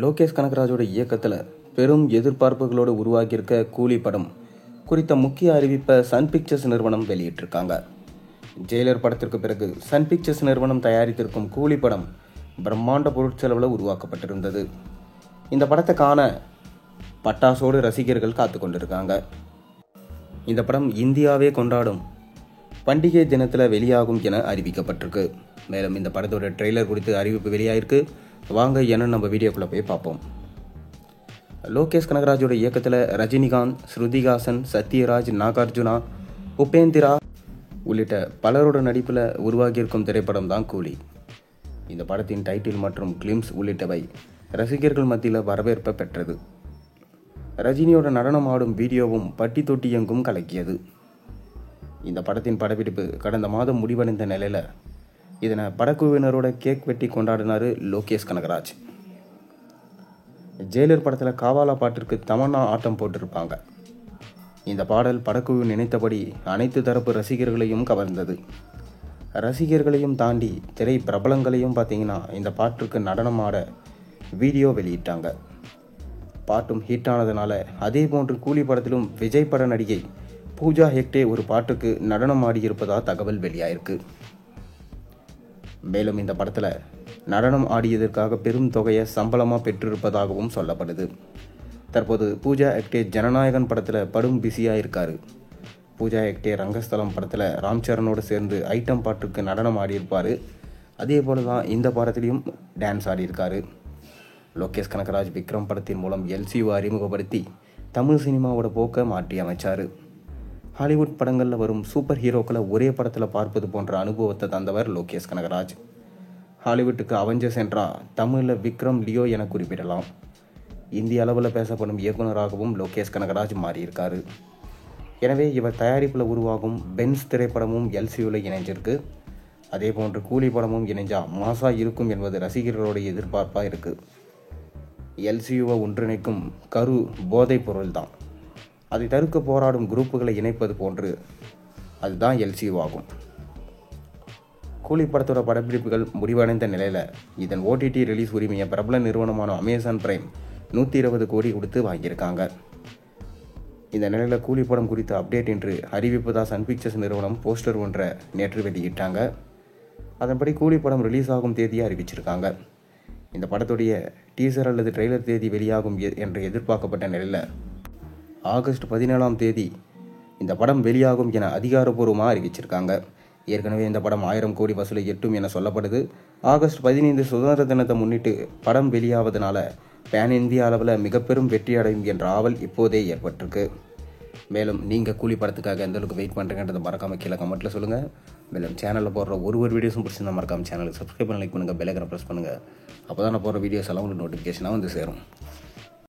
லோகேஷ் கனகராஜோட இயக்கத்தில் பெரும் எதிர்பார்ப்புகளோடு உருவாக்கியிருக்க கூலி படம் குறித்த முக்கிய அறிவிப்பை சன் பிக்சர்ஸ் நிறுவனம் வெளியிட்டிருக்காங்க. ஜெயிலர் படத்திற்கு பிறகு சன் பிக்சர்ஸ் நிறுவனம் தயாரித்திருக்கும் கூலி படம் பிரம்மாண்ட பொருட்செலவில் உருவாக்கப்பட்டிருந்தது. இந்த படத்தை காண பட்டாசோடு ரசிகர்கள் காத்து கொண்டிருக்காங்க. இந்த படம் இந்தியாவே கொண்டாடும் பண்டிகை தினத்தில் வெளியாகும் என அறிவிக்கப்பட்டிருக்கு. மேலும் இந்த படத்தோட ட்ரெய்லர் குறித்து அறிவிப்பு வெளியாயிருக்கு. வாங்க என்னன்னு நம்ம வீடியோக்குள்ளே போய் பார்ப்போம். லோகேஷ் கனகராஜோட இயக்கத்தில் ரஜினிகாந்த், ஸ்ருதிஹாசன், சத்யராஜ், நாகார்ஜுனா, உபேந்திரா உள்ளிட்ட பலரோட நடிப்பில் உருவாகியிருக்கும் திரைப்படம் தான் கூலி. இந்த படத்தின் டைட்டில் மற்றும் கிளிம்ஸ் உள்ளிட்டவை ரசிகர்கள் மத்தியில் வரவேற்பை பெற்றது. ரஜினியோட நடனம் ஆடும் வீடியோவும் பட்டி தொட்டி எங்கும் கலக்கியது. இந்த படத்தின் படப்பிடிப்பு கடந்த மாதம் முடிவடைந்த நிலையில் இதனை படக்குழுவினரோட கேக் வெட்டி கொண்டாடினார் லோகேஷ் கனகராஜ். ஜெயிலர் படத்தில் காவாலா பாட்டிற்கு தமன்னா ஆட்டம் போட்டிருப்பாங்க. இந்த பாடல் படக்குழு நினைத்தபடி அனைத்து தரப்பு ரசிகர்களையும் கவர்ந்தது. ரசிகர்களையும் தாண்டி திரை பிரபலங்களையும் பார்த்தீங்கன்னா இந்த பாட்டிற்கு நடனம் ஆட வீடியோ வெளியிட்டாங்க. பாட்டும் ஹிட் ஆனதுனால அதே போன்று கூலி படத்திலும் விஜய் பட நடிகை பூஜா ஹெக்டே ஒரு பாட்டுக்கு நடனம் ஆடியிருப்பதா தகவல் வெளியாயிருக்கு. மேலும் இந்த படத்தில் நடனம் ஆடியதற்காக பெரும் தொகையை சம்பளமாக பெற்றிருப்பதாகவும் சொல்லப்படுது. தற்போது பூஜா ஹெக்டே ஜனநாயகன் படத்தில் படும் பிஸியாக இருக்காரு. பூஜா ஹெக்டே ரங்கஸ்தலம் படத்தில் ராம் சரணோடு சேர்ந்து ஐட்டம் பாட்டுக்கு நடனம் ஆடியிருப்பார். அதே போல தான் இந்த படத்திலையும் டான்ஸ் ஆடியிருக்காரு. லோகேஷ் கனகராஜ் விக்ரம் படத்தின் மூலம் எல்சியூ அறிமுகப்படுத்தி தமிழ் சினிமாவோட போக்கை மாற்றி அமைச்சார். ஹாலிவுட் படங்களில் வரும் சூப்பர் ஹீரோக்களை ஒரே படத்தில் பார்ப்பது போன்ற அனுபவத்தை தந்தவர் லோகேஷ் கனகராஜ். ஹாலிவுட்டுக்கு அவெஞ்சர்ஸ் என்றால் தமிழில் விக்ரம், லியோ என குறிப்பிடலாம். இந்திய அளவில் பேசப்படும் இயக்குநராகவும் லோகேஷ் கனகராஜ் மாறியிருக்காரு. எனவே இவர் தயாரிப்பில் உருவாகும் பென்ஸ் திரைப்படமும் எல்சியூவில் இணைஞ்சிருக்கு. அதே போன்று கூலி படமும் இணைஞ்சா மாசா இருக்கும் என்பது ரசிகர்களுடைய எதிர்பார்ப்பாக இருக்குது. எல்சியூவை ஒன்றிணைக்கும் கரு போதைப் பொருள் தான். அதை தடுக்க போராடும் குரூப்புகளை இணைப்பது போன்று அதுதான் எல்சியூ ஆகும். கூலி படத்தோட படப்பிடிப்புகள் முடிவடைந்த நிலையில் இதன் ஓடிடி ரிலீஸ் உரிமையை பிரபல நிறுவனமான அமேசான் பிரைம் 120 கோடி கொடுத்து வாங்கியிருக்காங்க. இந்த நிலையில் கூலி படம் குறித்த அப்டேட் என்று அறிவிப்பதா சன் பிக்சர்ஸ் நிறுவனம் போஸ்டர் ஒன்றை நேற்று வெளியிட்டாங்க. அதன்படி கூலி படம் ரிலீஸ் ஆகும் தேதியை அறிவிச்சிருக்காங்க. இந்த படத்துடைய டீசர் அல்லது ட்ரெய்லர் தேதி வெளியாகும் என்று எதிர்பார்க்கப்பட்ட நிலையில் ஆகஸ்ட் 17ஆம் தேதி இந்த படம் வெளியாகும் என அதிகாரப்பூர்வமாக அறிவிச்சிருக்காங்க. ஏற்கனவே இந்த படம் 1000 கோடி வசூலை எட்டும் என சொல்லப்படுது. ஆகஸ்ட் 15 சுதந்திர தினத்தை முன்னிட்டு படம் வெளியாவதனால பேன் இந்திய அளவில் மிக பெரும் வெற்றி அடையும் என்ற ஆவல் இப்போதே ஏற்பட்டிருக்கு. மேலும் நீங்கள் கூலி படத்துக்காக எந்த அளவுக்கு வெயிட் பண்ணுறீங்கன்றதை மறக்காமல் கீழே கமெண்ட்டில் சொல்லுங்கள். மேலும் சேனலில் போடுற ஒரு வீடியோஸும் பிடிச்சிருந்தா மறக்காமல் சேனலுக்கு சப்ஸ்கிரைப் பண்ணி லைக் பண்ணுங்கள், பெல் ஐகானை ப்ரெஸ் பண்ணுங்கள். அப்போ தான் நான் போடுற வீடியோஸ் எல்லாம் உங்களுக்கு நோட்டிஃபிகேஷனாக வந்து சேரும்.